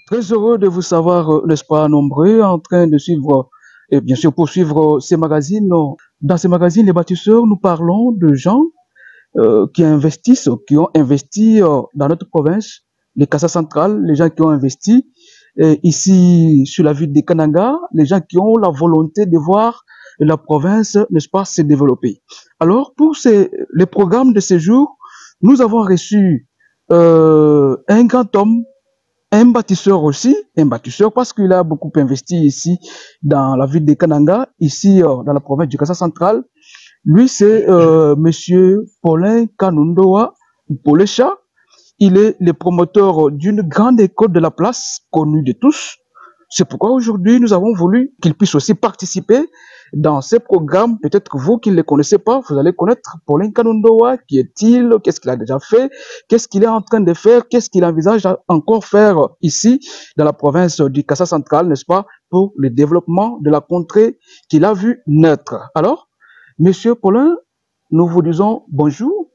Très heureux de vous savoir, n'est-ce pas, nombreux, en train de suivre, et bien sûr poursuivre ces magazines. Dans ces magazines, les bâtisseurs, nous parlons de gens qui investissent, qui ont investi dans notre province, les Cassa centrales, les gens qui ont investi ici sur la ville de Kananga, les gens qui ont la volonté de voir la province, n'est-ce pas, se développer. Alors, pour les programmes de séjour, nous avons reçu un grand homme, un bâtisseur aussi, un bâtisseur parce qu'il a beaucoup investi ici dans la ville de Kananga, ici dans la province du Kassa central. Lui, c'est Monsieur Paulin Kanundoa, Paulecha. Il est le promoteur d'une grande école de la place, connue de tous. C'est pourquoi aujourd'hui, nous avons voulu qu'il puisse aussi participer dans ces programmes. Peut-être que vous qui ne le connaissez pas, vous allez connaître Paulin Kanundoa. Qui est-il? Qu'est-ce qu'il a déjà fait? Qu'est-ce qu'il est en train de faire? Qu'est-ce qu'il envisage encore faire ici, dans la province du Kassa central, n'est-ce pas, pour le développement de la contrée qu'il a vu naître. Alors, Monsieur Paulin, nous vous disons bonjour.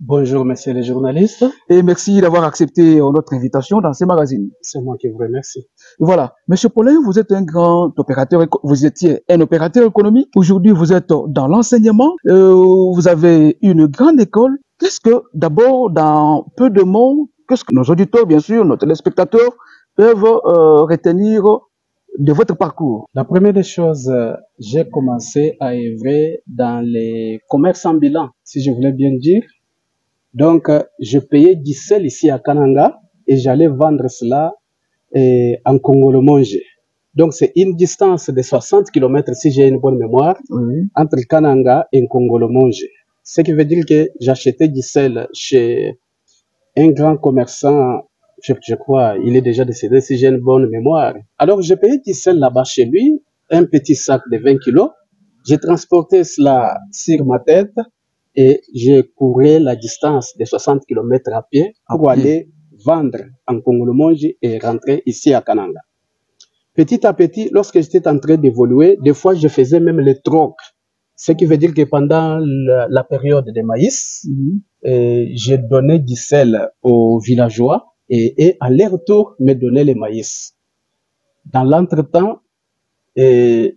Bonjour, messieurs les journalistes. Et merci d'avoir accepté notre invitation dans ces magazines. C'est moi qui vous remercie. Voilà. Monsieur Paulin, vous êtes un grand opérateur, vous étiez un opérateur économique. Aujourd'hui, vous êtes dans l'enseignement. Vous avez une grande école. Qu'est-ce que, d'abord, dans peu de mots, qu'est-ce que nos auditeurs, bien sûr, nos téléspectateurs peuvent retenir de votre parcours? La première des choses, j'ai commencé à œuvrer dans les commerces ambulants, si je voulais bien dire. Donc, je payais du sel ici à Kananga et j'allais vendre cela en Congolo-Monge. Donc, c'est une distance de 60 km, si j'ai une bonne mémoire, entre Kananga et Congolo-Monge. Ce qui veut dire que j'achetais du sel chez un grand commerçant, je crois, il est déjà décédé, si j'ai une bonne mémoire. Alors, j'ai payé du sel là-bas chez lui, un petit sac de 20 kilos. J'ai transporté cela sur ma tête et j'ai couru la distance de 60 km à pied pour aller vendre en Congolo-Monge et rentrer ici à Kananga. Petit à petit, lorsque j'étais en train d'évoluer, des fois, je faisais même les trocs. Ce qui veut dire que pendant la période de maïs, je donnais du sel aux villageois et à leur tour, me donnaient les maïs. Dans l'entretemps, je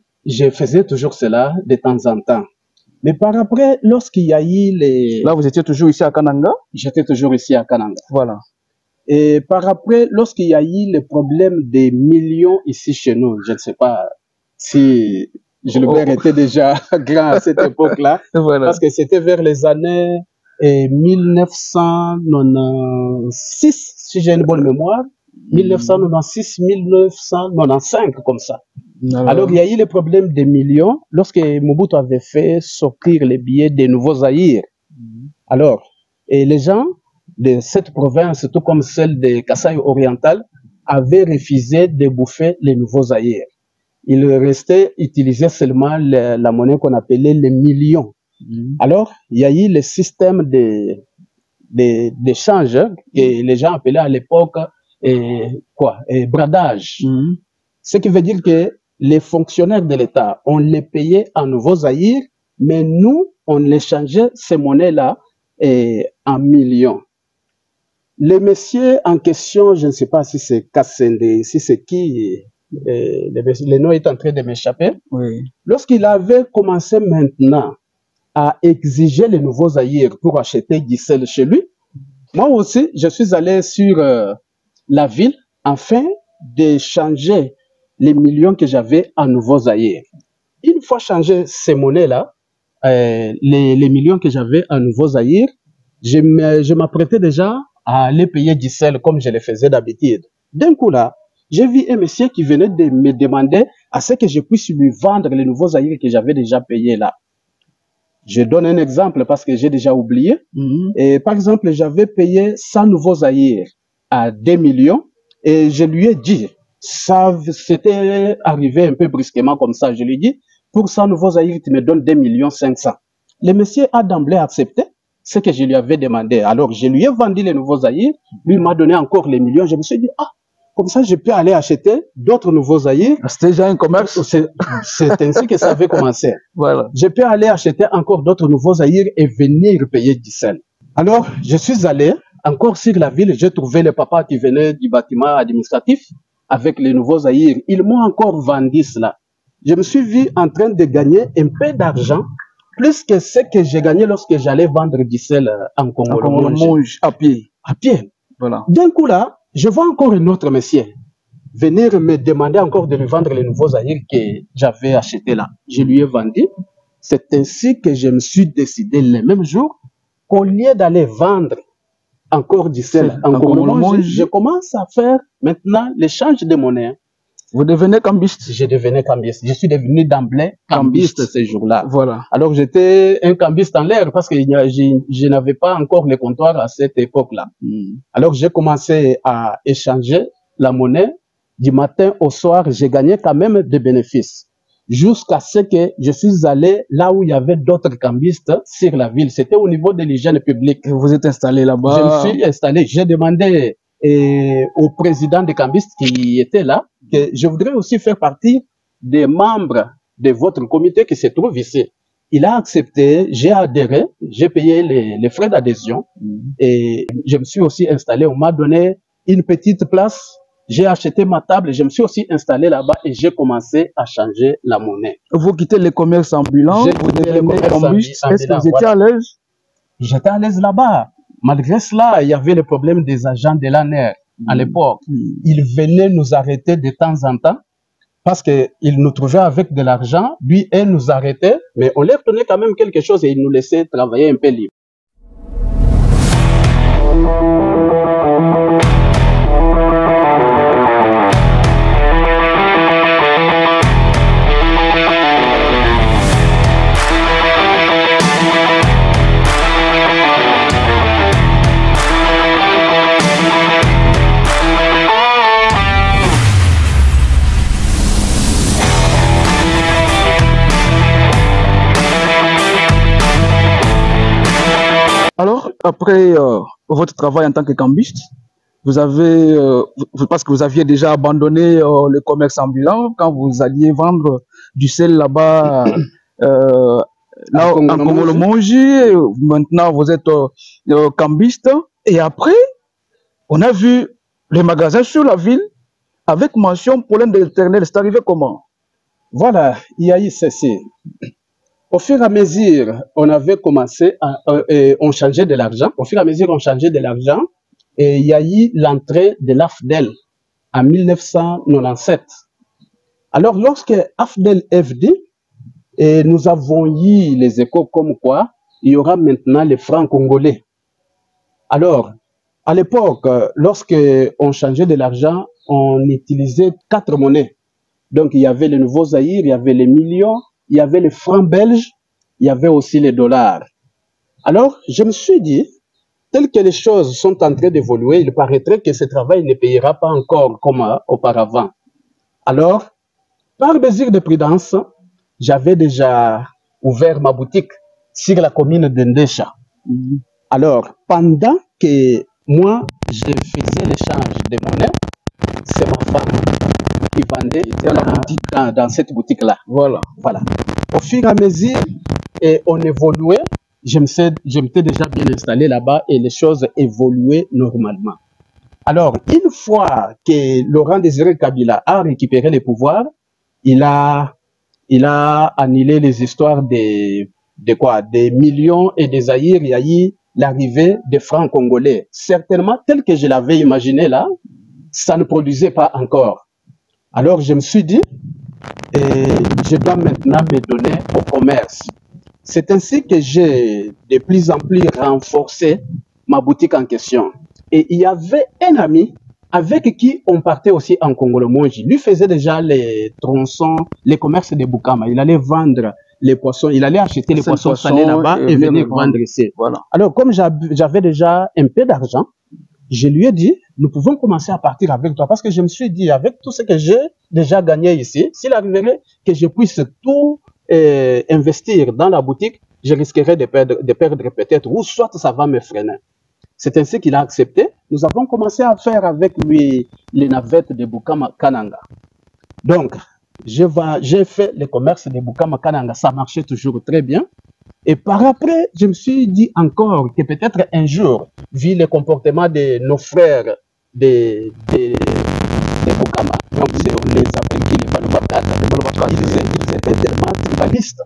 faisais toujours cela de temps en temps. Mais par après, lorsqu'il y a eu les... Là, vous étiez toujours ici à Kananga? J'étais toujours ici à Kananga. Voilà. Et par après, lorsqu'il y a eu le problème des millions ici chez nous, je ne sais pas si Gilbert était déjà grand à cette époque-là, voilà. Parce que c'était vers les années 1996, si j'ai une bonne mémoire, 1996, 1995, comme ça. Alors, il y a eu le problème des millions lorsque Mobutu avait fait sortir les billets des nouveaux Zaïre. Alors, et les gens de cette province, tout comme celle de Kasaï oriental, avaient refusé de bouffer les nouveaux Zaïre. Il restait utiliser seulement la monnaie qu'on appelait les millions. Alors, il y a eu le système d'échange que les gens appelaient à l'époque bradage. Ce qui veut dire que les fonctionnaires de l'État, on les payait en nouveaux Zaïre, mais nous, on échangeait ces monnaies-là en millions. Le monsieur en question, je ne sais pas si c'est Kassende, si c'est qui, le nom est en train de m'échapper. Lorsqu'il avait commencé maintenant à exiger les nouveaux Zaïre pour acheter du sel chez lui, moi aussi, je suis allé sur la ville afin d'échanger les millions que j'avais en nouveaux Zaïre. Une fois changé ces monnaies-là, les millions que j'avais en nouveaux Zaïre, je m'apprêtais déjà à aller payer du sel comme je le faisais d'habitude. D'un coup là, j'ai vu un monsieur qui venait de me demander à ce que je puisse lui vendre les nouveaux Zaïre que j'avais déjà payés là. Je donne un exemple parce que j'ai déjà oublié. Et par exemple, j'avais payé 100 nouveaux Zaïre à 2 millions et je lui ai dit, ça c'était arrivé un peu brusquement comme ça, je lui ai dit, pour 100 nouveaux Zaïre, tu me donnes 2 500 000. Le monsieur a d'emblée accepté ce que je lui avais demandé. Alors, je lui ai vendu les nouveaux Zaïre, lui m'a donné encore les millions. Je me suis dit, comme ça, je peux aller acheter d'autres nouveaux Zaïre. C'était déjà un commerce. C'est ainsi que ça avait commencé. Voilà. Je peux aller acheter encore d'autres nouveaux Zaïre et venir payer du sel. Alors, je suis allé encore sur la ville. J'ai trouvé le papa qui venait du bâtiment administratif. avec les nouveaux Zaïre, ils m'ont encore vendu cela. Je me suis vu en train de gagner un peu d'argent, plus que ce que j'ai gagné lorsque j'allais vendre du sel en Congo-le-Monge. À pied. À pied. Voilà. D'un coup là, je vois encore un autre monsieur venir me demander encore de lui vendre les nouveaux Zaïre que j'avais achetés là. Je lui ai vendu. C'est ainsi que je me suis décidé le même jour qu'au lieu d'aller vendre encore du sel en Congo-le-Monge, je commence à faire maintenant l'échange de monnaie. Vous devenez cambiste? Je devenais cambiste. Je suis devenu d'emblée cambiste ce jour-là. Voilà. Alors j'étais un cambiste en l'air parce que je n'avais pas encore le comptoir à cette époque-là. Alors j'ai commencé à échanger la monnaie. Du matin au soir, j'ai gagné quand même des bénéfices. Jusqu'à ce que je suis allé là où il y avait d'autres cambistes sur la ville. C'était au niveau de l'hygiène publique. Vous êtes installé là-bas? Je me suis installé. J'ai demandé au président des cambistes qui était là que je voudrais aussi faire partie des membres de votre comité qui se trouve ici. Il a accepté, j'ai adhéré, j'ai payé les frais d'adhésion et je me suis aussi installé. On m'a donné une petite place. J'ai acheté ma table, je me suis aussi installé là-bas et j'ai commencé à changer la monnaie. Vous quittez les commerces ambulants, vous devenez cambiste. Est-ce que vous étiez à l'aise? J'étais à l'aise là-bas. Malgré cela, il y avait le problème des agents de l'ANER à l'époque. Ils venaient nous arrêter de temps en temps parce qu'ils nous trouvaient avec de l'argent. Lui, elle nous arrêtait, mais on leur donnait quand même quelque chose et ils nous laissaient travailler un peu libre. Alors, après votre travail en tant que cambiste, vous avez, parce que vous aviez déjà abandonné le commerce ambulant quand vous alliez vendre du sel là-bas, là en Congo-le-Monge. Maintenant, vous êtes cambiste. Et après, on a vu les magasins sur la ville avec mention pollen de l'éternel. C'est arrivé comment? Voilà, il y a eu ceci. Au fur et à mesure, on avait commencé on changeait de l'argent. Au fur et à mesure, on changeait de l'argent. Et il y a eu l'entrée de l'AFDEL en 1997. Alors, lorsque AFDEL FD, et nous avons eu les échos comme quoi il y aura maintenant les francs congolais. Alors, à l'époque, lorsque on changeait de l'argent, on utilisait 4 monnaies. Donc, il y avait les nouveaux Zaïre, il y avait les millions, il y avait les francs belges, il y avait aussi les dollars. Alors, je me suis dit, telles que les choses sont en train d'évoluer, il paraîtrait que ce travail ne payera pas encore comme auparavant. Alors, par mesure de prudence, j'avais déjà ouvert ma boutique sur la commune de Ndesha. Alors, pendant que moi, je faisais l'échange de monnaie, c'est ma femme qui vendait dans cette boutique-là. Voilà. Voilà. Au fur et à mesure, et on évoluait, je m'étais déjà bien installé là-bas et les choses évoluaient normalement. Alors, une fois que Laurent Désiré Kabila a récupéré le pouvoir, il a annulé les histoires des millions et des Zaïre. Il y a eu l'arrivée des francs congolais. Certainement, tel que je l'avais imaginé là, ça ne produisait pas encore. Alors, je me suis dit, je dois maintenant me donner au commerce. C'est ainsi que j'ai de plus en plus renforcé ma boutique en question. Et il y avait un ami avec qui on partait aussi en Congo-le-Monge. Lui faisait déjà les tronçons, les commerces de Bukama. Il allait vendre les poissons, il allait acheter les poissons salés là-bas et venir vendre ici. Voilà. Alors, comme j'avais déjà un peu d'argent, je lui ai dit, nous pouvons commencer à partir avec toi. Parce que je me suis dit, avec tout ce que j'ai déjà gagné ici, s'il arriverait que je puisse tout investir dans la boutique, je risquerais de perdre peut-être, ou soit ça va me freiner. C'est ainsi qu'il a accepté. Nous avons commencé à faire avec lui les navettes de Bukama Kananga. Donc, j'ai fait le commerce de Bukama Kananga. Ça marchait toujours très bien. Et par après, je me suis dit encore que peut-être un jour, vu le comportement de nos frères de Bukama, Donc, on les appelle qui les Balobakata. Ils étaient tellement tribalistes.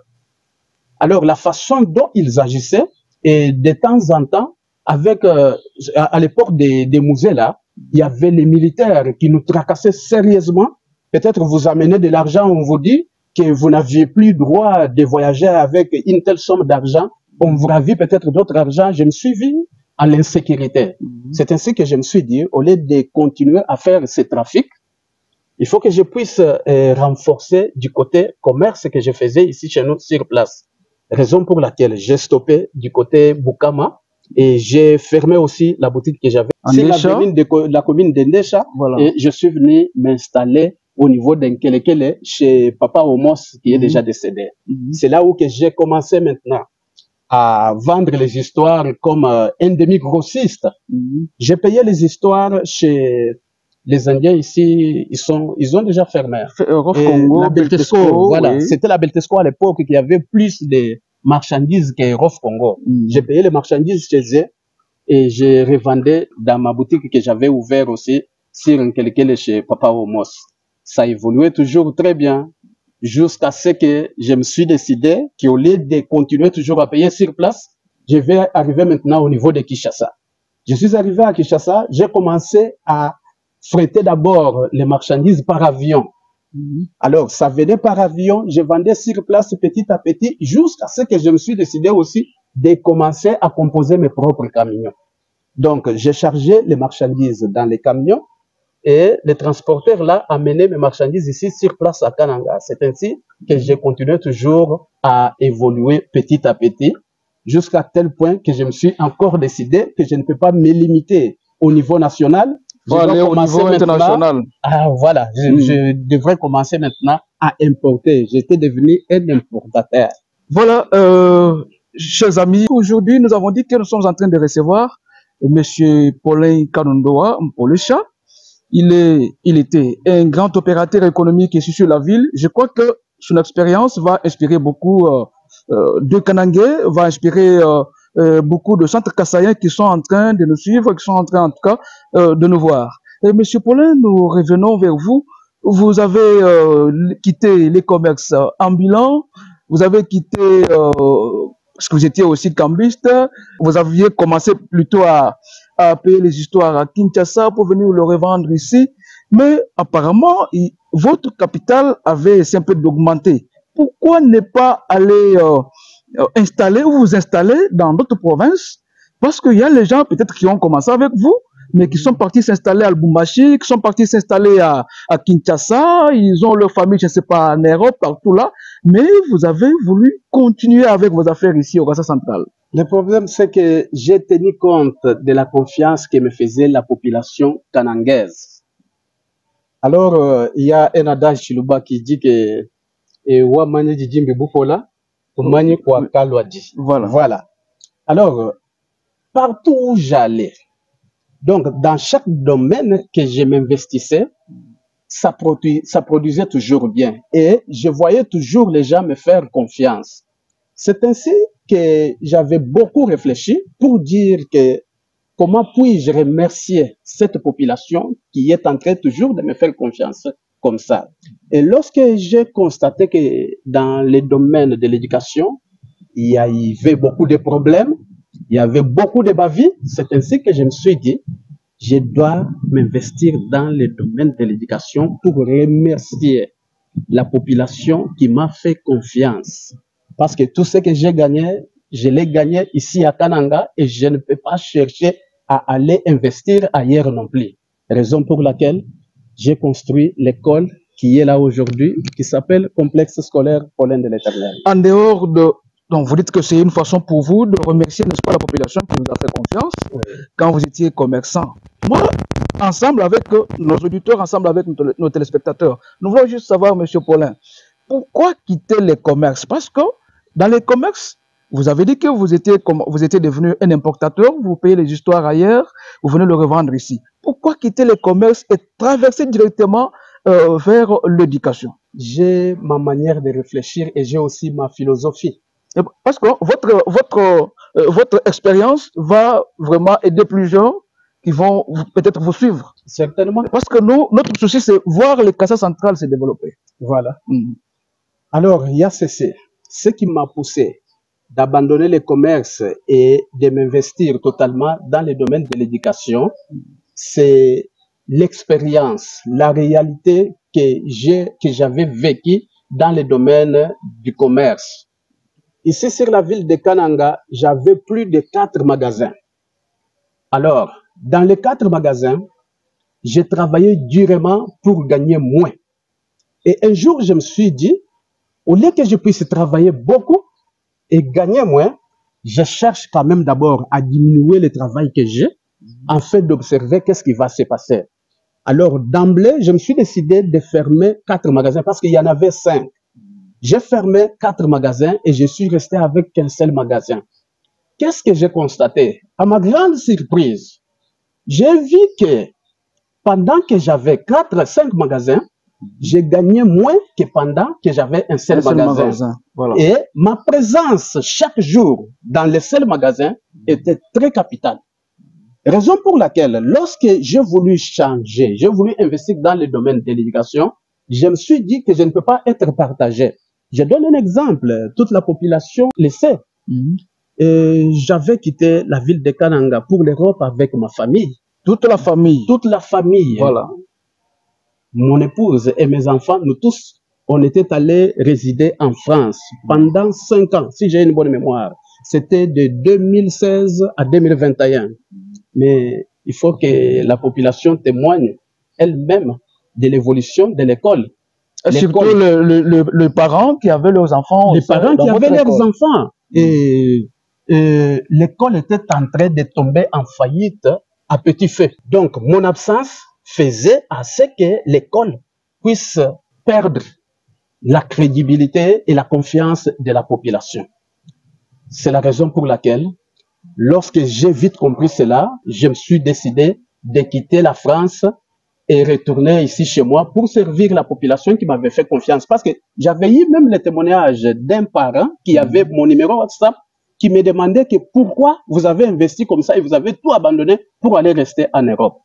Alors, la façon dont ils agissaient, et de temps en temps, avec, à l'époque des musées là, il y avait les militaires qui nous tracassaient sérieusement. Peut-être vous amenez de l'argent, on vous dit que vous n'aviez plus droit de voyager avec une telle somme d'argent. On vous ravit peut-être d'autres argent. Je me suis vu à l'insécurité. C'est ainsi que je me suis dit, au lieu de continuer à faire ce trafic, il faut que je puisse renforcer du côté commerce que je faisais ici chez nous sur place. Raison pour laquelle j'ai stoppé du côté Bukama et j'ai fermé aussi la boutique que j'avais sur la commune de Ndesha. Voilà. Et je suis venu m'installer au niveau d'Nkelekele chez Papa Omos qui est déjà décédé. C'est là où que j'ai commencé maintenant à vendre les histoires comme un demi-grossiste. J'ai payé les histoires chez les Indiens ici, ils ont déjà fermé. Congo, la Beltesco, voilà. Oui. C'était la Beltesco à l'époque qui avait plus de marchandises que Rof Congo. J'ai payé les marchandises chez eux et j'ai revendé dans ma boutique que j'avais ouvert aussi sur Nkelekele chez Papa Omos. Ça évoluait toujours très bien jusqu'à ce que je me suis décidé qu'au lieu de continuer toujours à payer sur place, je vais arriver maintenant au niveau de Kinshasa. Je suis arrivé à Kinshasa, j'ai commencé à fréter d'abord les marchandises par avion. Alors, ça venait par avion, je vendais sur place petit à petit, jusqu'à ce que je me suis décidé aussi de commencer à composer mes propres camions. Donc, j'ai chargé les marchandises dans les camions et les transporteurs là amenaient mes marchandises ici sur place à Kananga. C'est ainsi que j'ai continué toujours à évoluer petit à petit, jusqu'à tel point que je me suis encore décidé que je ne peux pas me limiter au niveau national. Je dois aller au niveau international. Voilà, je devrais commencer maintenant à importer. J'étais devenu un importateur. Voilà, chers amis, aujourd'hui nous avons dit que nous sommes en train de recevoir Monsieur Paulin Kanondoa Mpolesha. Il était un grand opérateur économique ici sur la ville. Je crois que son expérience va inspirer beaucoup de Kanangais, va inspirer beaucoup de centres kassaïens qui sont en train de nous suivre, qui sont en train en tout cas de nous voir. Et Monsieur Paulin, nous revenons vers vous. Vous avez quitté les commerces ambulants, vous avez quitté parce que vous étiez aussi cambiste, vous aviez commencé plutôt à payer les histoires à Kinshasa pour venir le revendre ici, mais apparemment votre capital avait essayé un peu d'augmenter. Pourquoi ne pas aller installer ou vous installer dans d'autres provinces? Parce qu'il y a les gens peut-être qui ont commencé avec vous, mais qui sont partis s'installer à Lubumbashi, qui sont partis s'installer à Kinshasa, ils ont leur famille, je ne sais pas, en Europe, partout là, mais vous avez voulu continuer avec vos affaires ici au Rassa central. Le problème, c'est que j'ai tenu compte de la confiance que me faisait la population kanangaise. Alors, il y a un adage chiluba qui dit que voilà. Alors, partout où j'allais, donc dans chaque domaine que je m'investissais, ça produisait toujours bien. Et je voyais toujours les gens me faire confiance. C'est ainsi que j'avais beaucoup réfléchi pour dire que comment puis-je remercier cette population qui est en train toujours de me faire confiance comme ça. Et lorsque j'ai constaté que dans les domaines de l'éducation, il y avait beaucoup de problèmes, il y avait beaucoup de bavilles, c'est ainsi que je me suis dit, je dois m'investir dans le domaine de l'éducation pour remercier la population qui m'a fait confiance. Parce que tout ce que j'ai gagné, je l'ai gagné ici à Kananga et je ne peux pas chercher à aller investir ailleurs non plus. Raison pour laquelle j'ai construit l'école qui est là aujourd'hui, qui s'appelle Complexe scolaire Paulin de l'Éternel. En dehors de... Donc, vous dites que c'est une façon pour vous de remercier, n'est-ce pas, la population qui vous a fait confiance quand vous étiez commerçant. Moi, ensemble avec nos auditeurs, ensemble avec nos téléspectateurs, nous voulons juste savoir, Monsieur Paulin, pourquoi quitter les commerces? Parce que dans les commerces, vous avez dit que vous étiez devenu un importateur, vous payez les histoires ailleurs, vous venez le revendre ici. Pourquoi quitter les commerces et traverser directement vers l'éducation? J'ai ma manière de réfléchir et j'ai aussi ma philosophie. Parce que votre expérience va vraiment aider plus jeunes qui vont peut-être vous suivre. Certainement. Parce que nous, notre souci, c'est voir le Casa central se développer. Voilà. Alors, il y a ceci. Ce qui m'a poussé d'abandonner le commerce et de m'investir totalement dans le domaine de l'éducation, c'est l'expérience, la réalité que j'avais vécue dans le domaine du commerce. Ici, sur la ville de Kananga, j'avais plus de 4 magasins. Alors, dans les 4 magasins, j'ai travaillé durement pour gagner moins. Et un jour, je me suis dit, au lieu que je puisse travailler beaucoup et gagner moins, je cherche quand même d'abord à diminuer le travail que j'ai, afin d'observer qu'est-ce qui va se passer. Alors, d'emblée, je me suis décidé de fermer 4 magasins parce qu'il y en avait 5. J'ai fermé 4 magasins et je suis resté avec qu'un seul magasin. Qu'est-ce que j'ai constaté? À ma grande surprise, j'ai vu que pendant que j'avais 4-5 magasins, j'ai gagné moins que pendant que j'avais un seul magasin. Voilà. Et ma présence chaque jour dans le seul magasin était très capitale. Raison pour laquelle, lorsque j'ai voulu changer, j'ai voulu investir dans le domaine de l'éducation, je me suis dit que je ne peux pas être partagé. Je donne un exemple, toute la population le sait. J'avais quitté la ville de Kananga pour l'Europe avec ma famille. Toute la famille. Toute la famille. Voilà. Mon épouse et mes enfants, nous tous, on était allés résider en France pendant 5 ans, si j'ai une bonne mémoire. C'était de 2016 à 2021. Mais il faut que la population témoigne elle-même de l'évolution de l'école. Surtout les parents qui avaient leurs enfants. Les parents qui avaient leurs enfants. Et l'école était en train de tomber en faillite à petit feu. Donc, mon absence faisait à ce que l'école puisse perdre la crédibilité et la confiance de la population. C'est la raison pour laquelle, lorsque j'ai vite compris cela, je me suis décidé de quitter la France et retourner ici chez moi pour servir la population qui m'avait fait confiance. Parce que j'avais eu même le témoignage d'un parent qui avait mon numéro WhatsApp, qui me demandait que pourquoi vous avez investi comme ça et vous avez tout abandonné pour aller rester en Europe.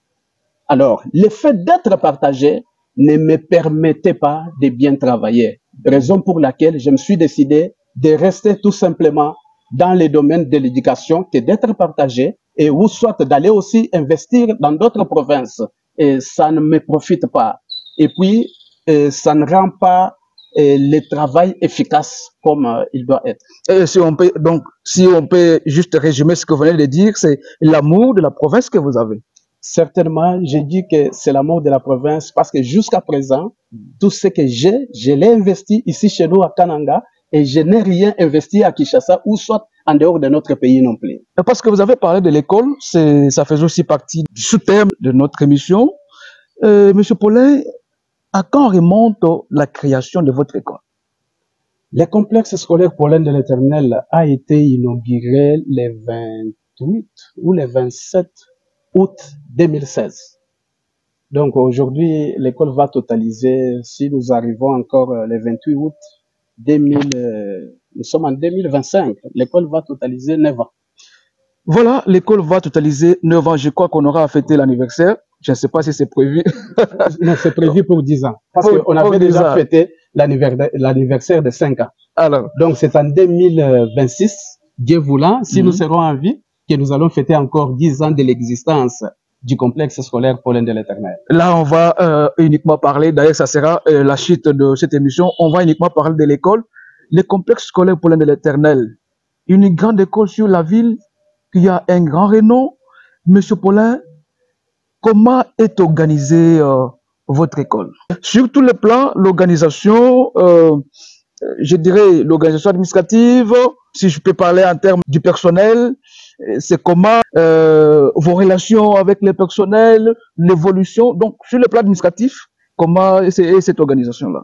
Alors, le fait d'être partagé ne me permettait pas de bien travailler. Raison pour laquelle je me suis décidé de rester tout simplement dans le domaine de l'éducation que d'être partagé et ou soit d'aller aussi investir dans d'autres provinces. Et ça ne me profite pas. Et puis, ça ne rend pas le travail efficace comme il doit être. Et si on peut juste résumer ce que vous venez de dire, c'est l'amour de la province que vous avez. Certainement, j'ai dit que c'est l'amour de la province parce que jusqu'à présent, tout ce que j'ai, je l'ai investi ici chez nous à Kananga et je n'ai rien investi à Kinshasa ou soit en dehors de notre pays non plus. Parce que vous avez parlé de l'école, ça faisait aussi partie du sous-thème de notre émission. Monsieur Paulin, à quand remonte la création de votre école? Le complexe scolaire Paulin de l'Éternel a été inauguré le 28 ou le 27 août 2016. Donc aujourd'hui, l'école va totaliser, si nous arrivons encore le 28 août 2000, nous sommes en 2025, l'école va totaliser 9 ans. Voilà, l'école va totaliser 9 ans. Je crois qu'on aura fêté l'anniversaire. Je ne sais pas si c'est prévu. Non, c'est prévu pour 10 ans. Parce qu'on avait déjà fêté l'anniversaire de 5 ans. Alors. Donc c'est en 2026, Dieu voulant, si nous serons en vie, que nous allons fêter encore 10 ans de l'existence du complexe scolaire Paulin de l'Éternel. Là, on va uniquement parler, d'ailleurs, ça sera la chute de cette émission, on va uniquement parler de l'école, le complexe scolaire Paulin de l'Éternel. Une grande école sur la ville qui a un grand renom. Monsieur Paulin, comment est organisée votre école? Sur tous les plans, l'organisation, je dirais l'organisation administrative, si je peux parler en termes du personnel, c'est comment vos relations avec le personnel, l'évolution. Donc, sur le plan administratif, comment est cette organisation-là?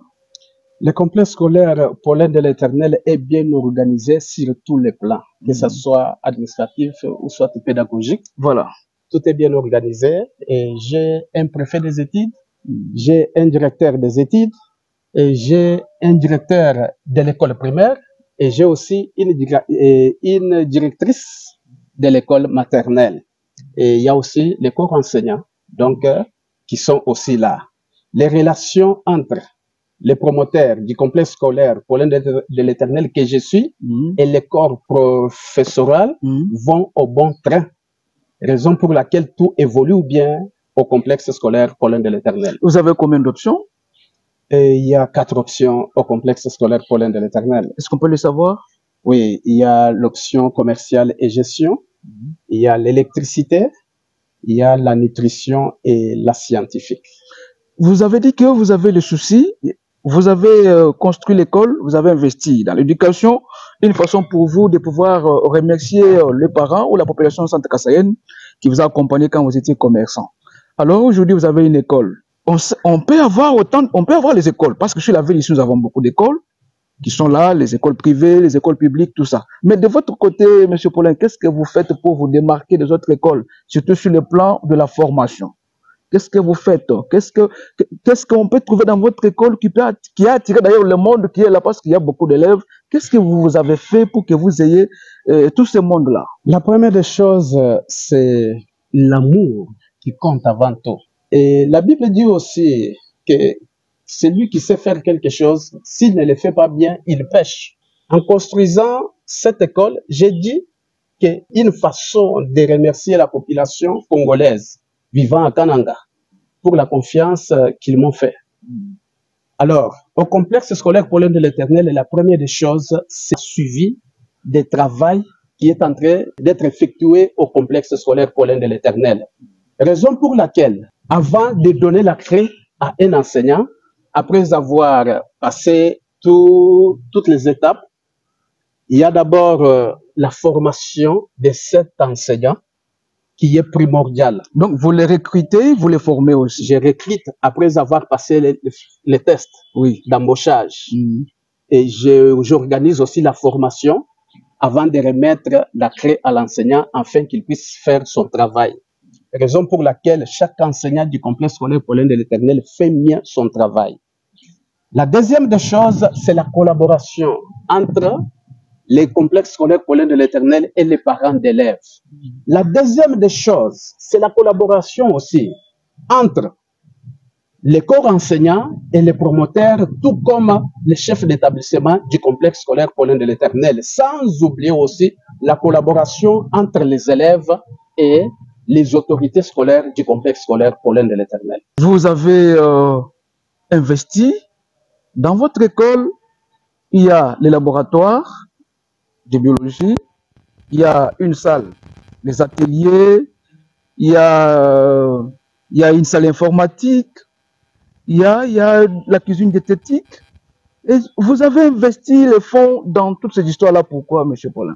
Le complexe scolaire Paulin de l'Éternel est bien organisé sur tous les plans, que ce soit administratif ou soit pédagogique. Voilà. Tout est bien organisé et j'ai un préfet des études, j'ai un directeur des études et j'ai un directeur de l'école primaire et j'ai aussi une directrice de l'école maternelle. et il y a aussi les corps enseignants, donc, qui sont aussi là. Les relations entre les promoteurs du complexe scolaire Paulin de l'Éternel que je suis et les corps professoral vont au bon train. Raison pour laquelle tout évolue bien au complexe scolaire Paulin de l'Éternel. Vous avez combien d'options? Il y a 4 options au complexe scolaire Paulin de l'Éternel. Est-ce qu'on peut les savoir? Oui, il y a l'option commerciale et gestion, il y a l'électricité, il y a la nutrition et la scientifique. Vous avez dit que vous avez le souci, vous avez construit l'école, vous avez investi dans l'éducation, une façon pour vous de pouvoir remercier les parents ou la population centre-kassaïenne qui vous a accompagné quand vous étiez commerçant. Alors aujourd'hui, vous avez une école. On peut avoir les écoles, parce que sur la ville ici, nous avons beaucoup d'écoles qui sont là, les écoles privées, les écoles publiques, tout ça. Mais de votre côté, M. Paulin, qu'est-ce que vous faites pour vous démarquer des autres écoles, surtout sur le plan de la formation? Qu'est-ce que vous faites? Qu'est-ce qu'on peut trouver dans votre école qui a attiré d'ailleurs le monde qui est là parce qu'il y a beaucoup d'élèves? Qu'est-ce que vous avez fait pour que vous ayez tout ce monde-là? La première des choses, c'est l'amour qui compte avant tout. Et la Bible dit aussi que celui qui sait faire quelque chose, s'il ne le fait pas bien, il pêche. En construisant cette école, j'ai dit qu'une façon de remercier la population congolaise vivant à Kananga pour la confiance qu'ils m'ont fait. Alors, au complexe scolaire Paulin de l'Éternel, la première des choses, c'est le suivi des travail qui est en train d'être effectué au complexe scolaire Paulin de l'Éternel. Raison pour laquelle, avant de donner la clé à un enseignant, après avoir passé toutes les étapes, il y a d'abord la formation de cet enseignant qui est primordiale. Donc, vous les recrutez, vous les formez aussi? Je recrute après avoir passé les tests d'embauchage. Et j'organise aussi la formation avant de remettre la clé à l'enseignant afin qu'il puisse faire son travail. Raison pour laquelle chaque enseignant du complexe scolaire Paulin de l'Éternel fait bien son travail. La deuxième des choses, c'est la collaboration entre les complexes scolaires Paulin de l'Éternel et les parents d'élèves. La deuxième des choses, c'est la collaboration aussi entre les corps enseignants et les promoteurs, tout comme les chefs d'établissement du complexe scolaire Paulin de l'Éternel, sans oublier aussi la collaboration entre les élèves et les autorités scolaires du complexe scolaire Paulin de l'Éternel. Vous avez investi dans votre école, il y a les laboratoires de biologie, il y a une salle, les ateliers, il y a une salle informatique, il y a la cuisine diététique. Et vous avez investi les fonds dans toutes ces histoires-là. Pourquoi, M. Paulin?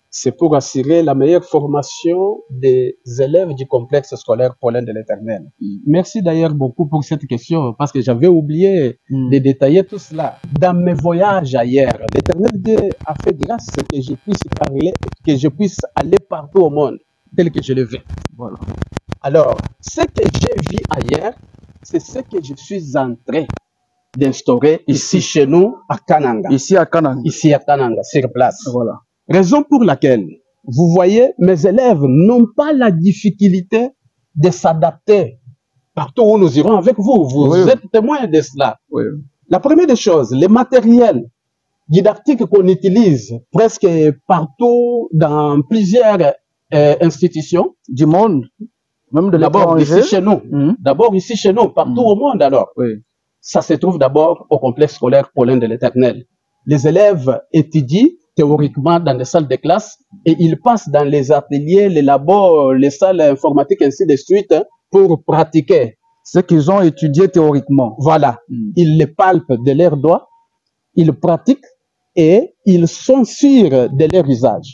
C'est pour assurer la meilleure formation des élèves du complexe scolaire Paulin de l'Éternel. Merci d'ailleurs beaucoup pour cette question, parce que j'avais oublié de détailler tout cela. Dans mes voyages ailleurs, l'Éternel Dieu a fait grâce que je puisse parler, que je puisse aller partout au monde, tel que je le veux. Voilà. Alors, ce que j'ai vu ailleurs, c'est ce que je suis en train d'instaurer ici chez nous à Kananga. Ici à Kananga. Ici à Kananga, sur place. Voilà. Raison pour laquelle, vous voyez, mes élèves n'ont pas la difficulté de s'adapter partout où nous irons avec vous. Vous êtes témoins de cela. La première des choses, les matériels didactiques qu'on utilise presque partout dans plusieurs institutions du monde, même de d'abord ici chez nous. D'abord ici chez nous, partout au monde alors. Ça se trouve d'abord au complexe scolaire Paulin de l'Éternel. Les élèves étudient théoriquement dans les salles de classe et ils passent dans les ateliers, les labos, les salles informatiques, ainsi de suite, pour pratiquer ce qu'ils ont étudié théoriquement. Voilà. Ils les palpent de leurs doigts, ils pratiquent et ils sont sûrs de leur usage.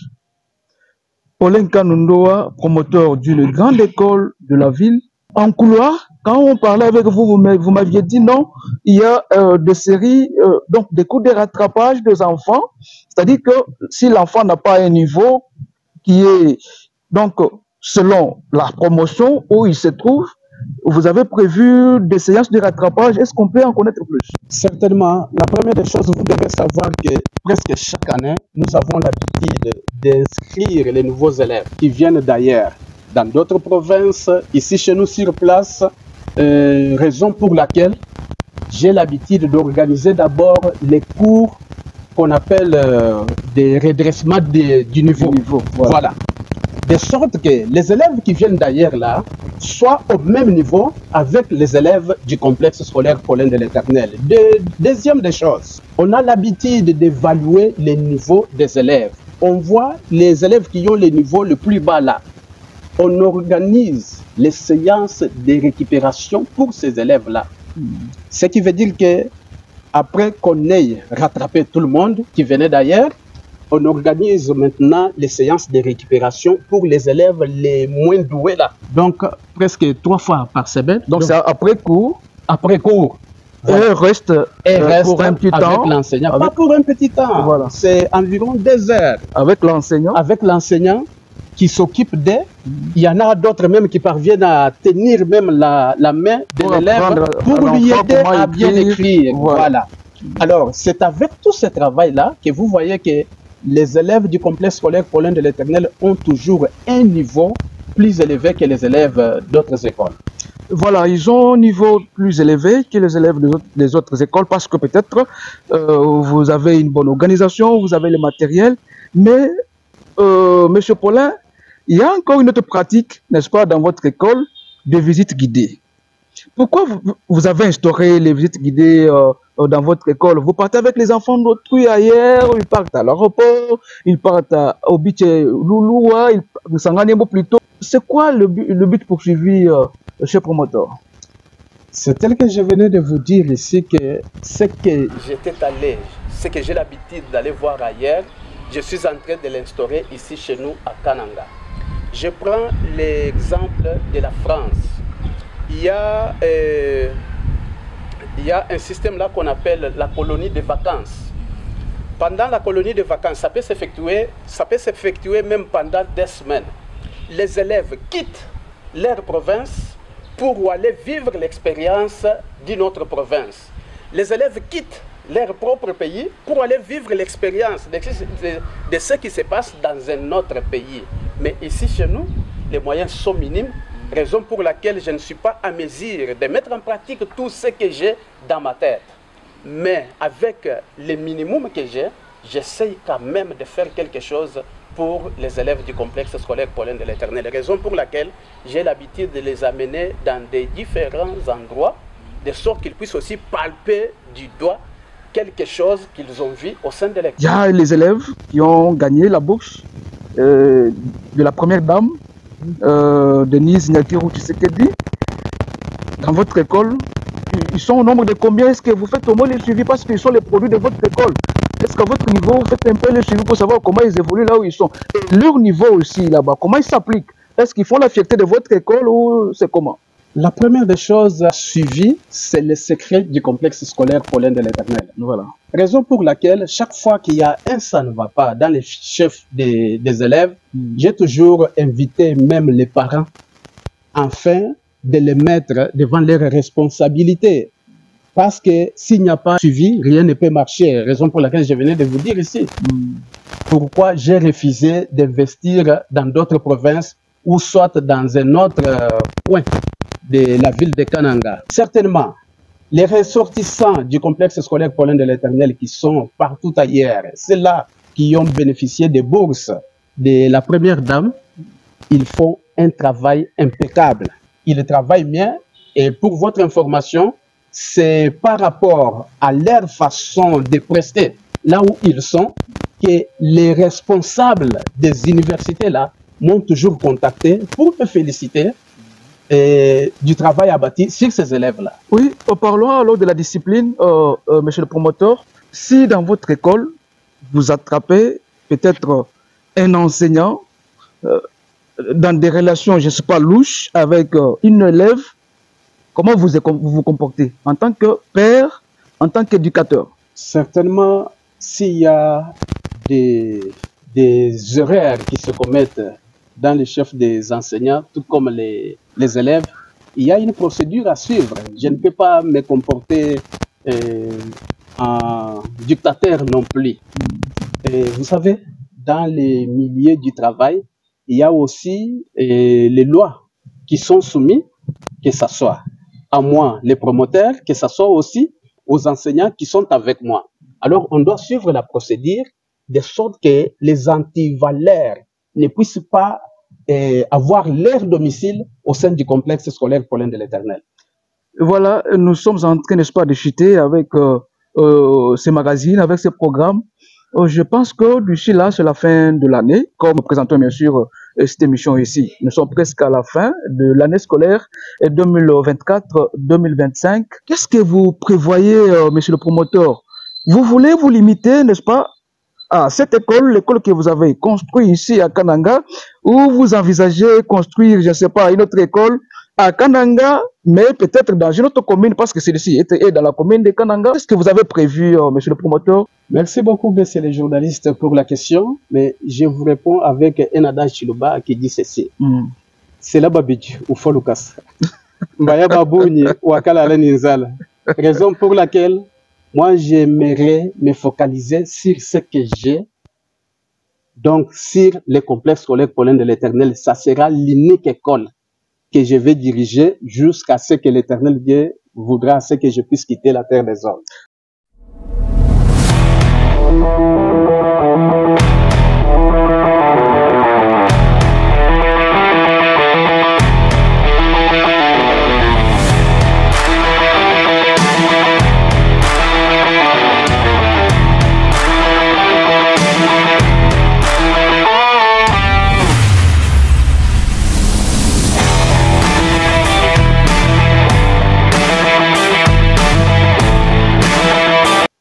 Paulin Kanundoa, promoteur d'une grande école de la ville, en couloir, quand on parlait avec vous, vous m'aviez dit non, il y a des séries, donc des cours de rattrapage des enfants, c'est-à-dire que si l'enfant n'a pas un niveau qui est, donc, selon la promotion où il se trouve, vous avez prévu des séances de rattrapage. Est-ce qu'on peut en connaître plus? Certainement. La première des choses, vous devez savoir que presque chaque année, nous avons l'habitude d'inscrire les nouveaux élèves qui viennent d'ailleurs. dans d'autres provinces, ici chez nous sur place, raison pour laquelle j'ai l'habitude d'organiser d'abord les cours qu'on appelle des redressements du niveau. Voilà. De sorte que les élèves qui viennent d'ailleurs là soient au même niveau avec les élèves du complexe scolaire Paulin de l'Éternel. Deuxième des choses, on a l'habitude d'évaluer les niveaux des élèves. On voit les élèves qui ont le niveau le plus bas là. On organise les séances de récupération pour ces élèves-là. Ce qui veut dire que après qu'on ait rattrapé tout le monde qui venait d'ailleurs, on organise maintenant les séances de récupération pour les élèves les moins doués là. Donc, presque 3 fois par semaine. Donc c'est après cours. Après cours. Voilà. Et reste pour un petit temps. Avec l'enseignant. Pas pour un petit temps. Voilà. C'est environ 2 heures. Avec l'enseignant. Avec l'enseignant qui s'occupe d'eux. Il y en a d'autres même qui parviennent à tenir même la main de l'élève pour lui aider à bien écrire. Voilà. Alors, c'est avec tout ce travail-là que vous voyez que les élèves du complexe scolaire Paulin de l'Éternel ont toujours un niveau plus élevé que les élèves d'autres écoles. Voilà, ils ont un niveau plus élevé que les élèves des autres écoles parce que peut-être vous avez une bonne organisation, vous avez le matériel, mais Monsieur Paulin, il y a encore une autre pratique, n'est-ce pas, dans votre école, de visites guidées. Pourquoi vous avez instauré les visites guidées dans votre école? Vous partez avec les enfants d'autrui ailleurs, ils partent à l'aéroport, ils partent au beach Louloua, ils s'en gagnent plutôt. C'est quoi le but poursuivi chez Promoteur? C'est tel que je venais de vous dire ici que ce que j'étais allé, ce que j'ai l'habitude d'aller voir ailleurs, je suis en train de l'instaurer ici chez nous à Kananga. Je prends l'exemple de la France. Il y a un système là qu'on appelle la colonie de vacances. Pendant la colonie de vacances, ça peut s'effectuer même pendant 2 semaines. Les élèves quittent leur province pour aller vivre l'expérience d'une autre province. Les élèves quittent leur propre pays pour aller vivre l'expérience de ce qui se passe dans un autre pays. Mais ici chez nous, les moyens sont minimes. Raison pour laquelle je ne suis pas à mesure de mettre en pratique tout ce que j'ai dans ma tête. Mais avec le minimum que j'ai, j'essaye quand même de faire quelque chose pour les élèves du complexe scolaire Paulin de l'Éternel. Raison pour laquelle j'ai l'habitude de les amener dans des différents endroits, de sorte qu'ils puissent aussi palper du doigt quelque chose qu'ils ont vu au sein de l'école. Il y a les élèves qui ont gagné la bourse de la première dame, Denise Nyakirou Tshisekedi. Dans votre école, ils sont au nombre de combien? Est-ce que vous faites au moins les suivis parce qu'ils sont les produits de votre école? Est-ce qu'à votre niveau, vous faites un peu les suivis pour savoir comment ils évoluent là où ils sont? Et leur niveau aussi là-bas, comment ils s'appliquent? Est-ce qu'ils font la fierté de votre école ou c'est comment? La première des choses suivies, c'est le secret du complexe scolaire Paulin de l'Éternel. Voilà. Raison pour laquelle, chaque fois qu'il y a un ça ne va pas dans les chefs des élèves, j'ai toujours invité même les parents afin de les mettre devant leurs responsabilités. Parce que s'il n'y a pas suivi, rien ne peut marcher. Raison pour laquelle je venais de vous dire ici. Pourquoi j'ai refusé d'investir dans d'autres provinces ou soit dans un autre point de la ville de Kananga. Certainement, les ressortissants du complexe scolaire Paulin de l'Éternel qui sont partout ailleurs, ceux-là qui ont bénéficié des bourses de la première dame, ils font un travail impeccable. Ils travaillent bien et pour votre information, c'est par rapport à leur façon de prester là où ils sont que les responsables des universités là m'ont toujours contacté pour me féliciter du travail abattu sur ces élèves-là. Oui, parlons alors de la discipline, monsieur le promoteur. Si dans votre école, vous attrapez peut-être un enseignant dans des relations, je ne sais pas, louches avec une élève, comment vous vous comportez en tant que père, en tant qu'éducateur? Certainement, s'il y a des erreurs qui se commettent dans les chefs des enseignants, tout comme les élèves, il y a une procédure à suivre. Je ne peux pas me comporter en dictateur non plus. Et vous savez, dans les milieux du travail, il y a aussi les lois qui sont soumises, que ce soit à moi, les promoteurs, que ce soit aussi aux enseignants qui sont avec moi. Alors, on doit suivre la procédure de sorte que les antivaleurs ne puissent pas avoir leur domicile au sein du complexe scolaire Paulin de l'Éternel. Voilà, nous sommes en train, n'est-ce pas, de chuter avec ces magazines, avec ces programmes. Je pense que d'ici là, c'est la fin de l'année, comme nous présentons bien sûr cette émission ici. Nous sommes presque à la fin de l'année scolaire 2024-2025. Qu'est-ce que vous prévoyez, monsieur le promoteur? Vous voulez vous limiter, n'est-ce pas, à cette école, l'école que vous avez construite ici à Kananga, ou vous envisagez construire, je ne sais pas, une autre école à Kananga, mais peut-être dans une autre commune, parce que celle-ci est dans la commune de Kananga. Qu'est-ce que vous avez prévu, monsieur le promoteur? Merci beaucoup, messieurs les journalistes, pour la question, mais je vous réponds avec un adage chiluba qui dit ceci. C'est la babidju, ou folukas. Mbaya babouni, ou akala ninzala. Raison pour laquelle moi, j'aimerais me focaliser sur ce que j'ai, donc sur le complexe scolaire Paulin de l'Éternel. Ça sera l'unique école que je vais diriger jusqu'à ce que l'Éternel Dieu voudra, ce que je puisse quitter la terre des hommes.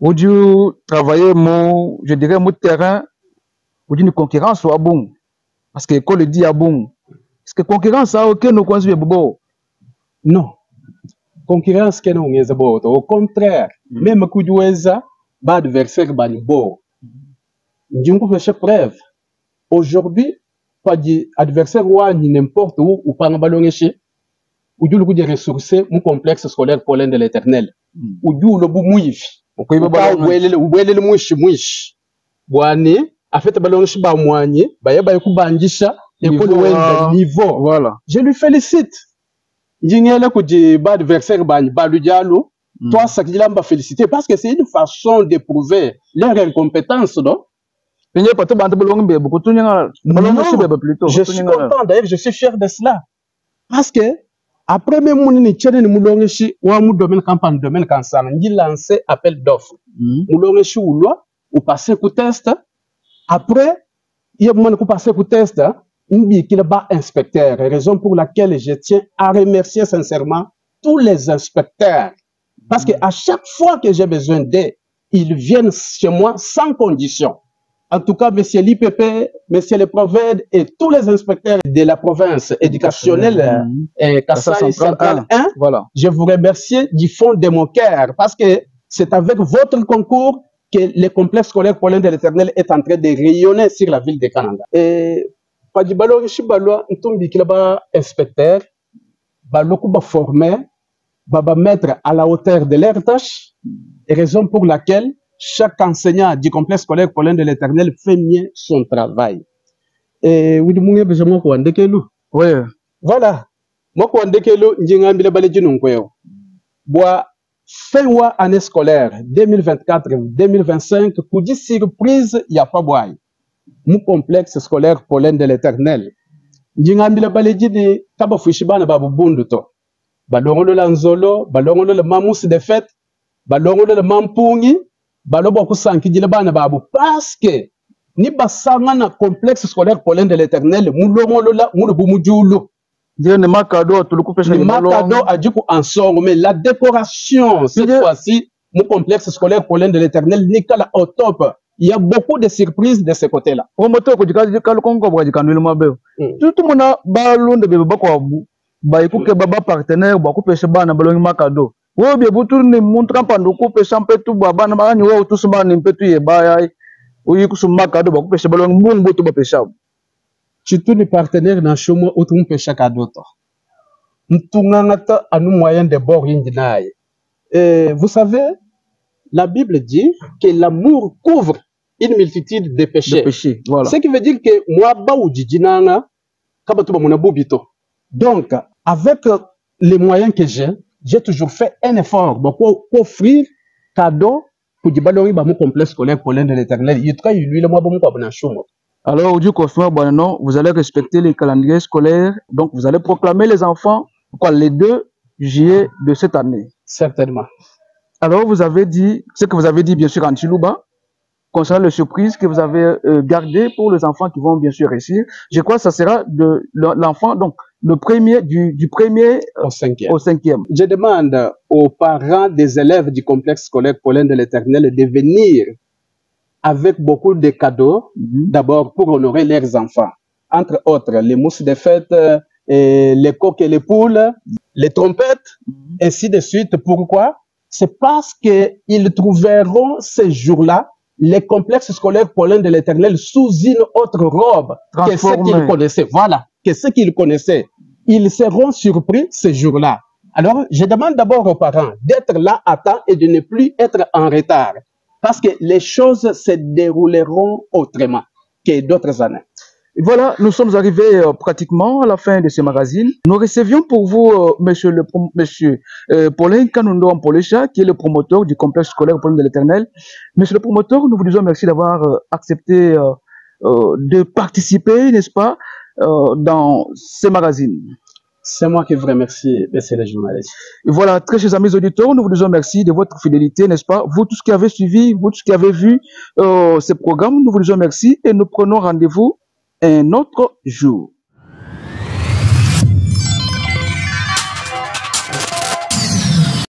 Ou du travailler mon, je dirais, mon terrain, ou d'une concurrence soit bon. Parce que l'école dit à bon. Est-ce que concurrence a aucun nous construit bon? Non. Concurrence que nous n'avons pas. Au contraire, même que nous avons pas adversaire bani bon. Nous avons fait preuve. Aujourd'hui, pas d'adversaire ou n'importe où, ou pas en ballon éché, ou du coup des ressources, mon complexe scolaire Paulin de l'Éternel. Ou du le bout mouif. Ou le mouich mouich. Boani, a fait ballon éché ba moigné, ba ya ba yaku bandisha, et pour le niveau. Voilà. Je lui félicite. J'ingénieur que j'ai pas adversaire bani, ba lu dialo. Toi, ça qui l'a m'a félicité parce que c'est une façon de prouver leur incompétence, non? Non, je suis content, d'ailleurs, je suis fier de cela. Parce que, après même mon initiative, moulongeshi, ou un domaine campagne, domaine cancer, j'ai lancé appel d'offres. Moulongeshi ou loi, ou passer pour test. Après, il y a un passer pour test, il y a un inspecteur. Raison pour laquelle je tiens à remercier sincèrement tous les inspecteurs. Parce que à chaque fois que j'ai besoin d'aide, ils viennent chez moi sans condition. En tout cas, monsieur l'IPP, monsieur le prophète et tous les inspecteurs de la province éducationnelle Kasaï Centrale 1, voilà. Je vous remercie du fond de mon cœur parce que c'est avec votre concours que le complexe scolaire Paulin de l'Éternel est en train de rayonner sur la ville de Kananga. Et pas du ballon, je suis ballon, inspecteur, ballon formé, va mettre à la hauteur de leur tâche, et raison pour laquelle chaque enseignant du complexe scolaire Paulin de l'Éternel fait mieux son travail. Et oui, moi, je me suis dit que voilà. Moi, je me suis dit que fin wa année scolaire 2024-2025, pour dire surprise, il n'y a pas boy. Mon complexe scolaire Paulin de l'Éternel. Je me suis dit que Kaba Fushibana Babu Bunduto. Balongolo la nzolo, balongolo le mamous de fête, balongolo le mampungi, balobo kusanki dile bana babu. Parce que, ni basanga na complexe scolaire Paulin de l'Éternel, moulongolo la, moulobumujulu. Dire ne makado, tout le coup pêche le makado a dit qu'en sort, mais la décoration, cette fois-ci, mon complexe scolaire Paulin de l'Éternel n'est qu'à la au top. Il y a beaucoup de surprises de ce côté-là. Promoteur, quand tu dis que le Congo, tu dis que le Mabel. Tout le monde a ballon de bébé bakwabu. Ba ikuke baba partenaire ba kupesha bana balongi makado wo be buturu ni montra pando kupesha mpetu baba na bani wo tusuma ni mpetu ye baya uyi kusuma makado ba kupesha balongi mbungu tu ba pesha chitu ni partenaire na shomo utu mpesha kadoto mtungangata anu moyen de bord yindinaye. Vous savez, la Bible dit que l'amour couvre une multitude de péchés. Voilà. Ce qui veut dire que moi ba ujijinanga Donc, avec les moyens que j'ai toujours fait un effort pour offrir cadeau pour le complexe scolaire Paulin de l'Éternel. Alors, du coup, vous allez respecter les calendriers scolaires, donc vous allez proclamer les enfants les 2 juillet de cette année. Certainement. Alors, vous avez dit, ce que vous avez dit bien sûr en Chilouba, concernant les surprises que vous avez gardées pour les enfants qui vont bien sûr réussir. Je crois que ça sera de l'enfant, donc le premier, du premier au 5e. Au 5e. Je demande aux parents des élèves du complexe scolaire Paulin de l'Éternel de venir avec beaucoup de cadeaux, d'abord pour honorer leurs enfants. Entre autres, les mousses de fête, les coqs et les poules, les trompettes, ainsi de suite. Pourquoi? C'est parce qu'ils trouveront ces jours-là les complexes scolaires Paulin de l'Éternel sous une autre robe que ce qu'ils connaissaient. Voilà, que ce qu'ils connaissaient. Ils seront surpris ce jour-là. Alors, je demande d'abord aux parents d'être là à temps et de ne plus être en retard. Parce que les choses se dérouleront autrement que d'autres années. Et voilà, nous sommes arrivés pratiquement à la fin de ce magazine. Nous recevions pour vous monsieur Paulin Kanundo Ampolecha, qui est le promoteur du complexe scolaire Paulin de l'Éternel. Monsieur le promoteur, nous vous disons merci d'avoir accepté de participer, n'est-ce pas, dans ce magazine. C'est moi qui vous remercie, monsieur le journaliste. Et voilà, très chers amis auditeurs, nous vous disons merci de votre fidélité, n'est-ce pas? Vous tous qui avez suivi, vous tous qui avez vu ce programme, nous vous disons merci et nous prenons rendez-vous un autre jour.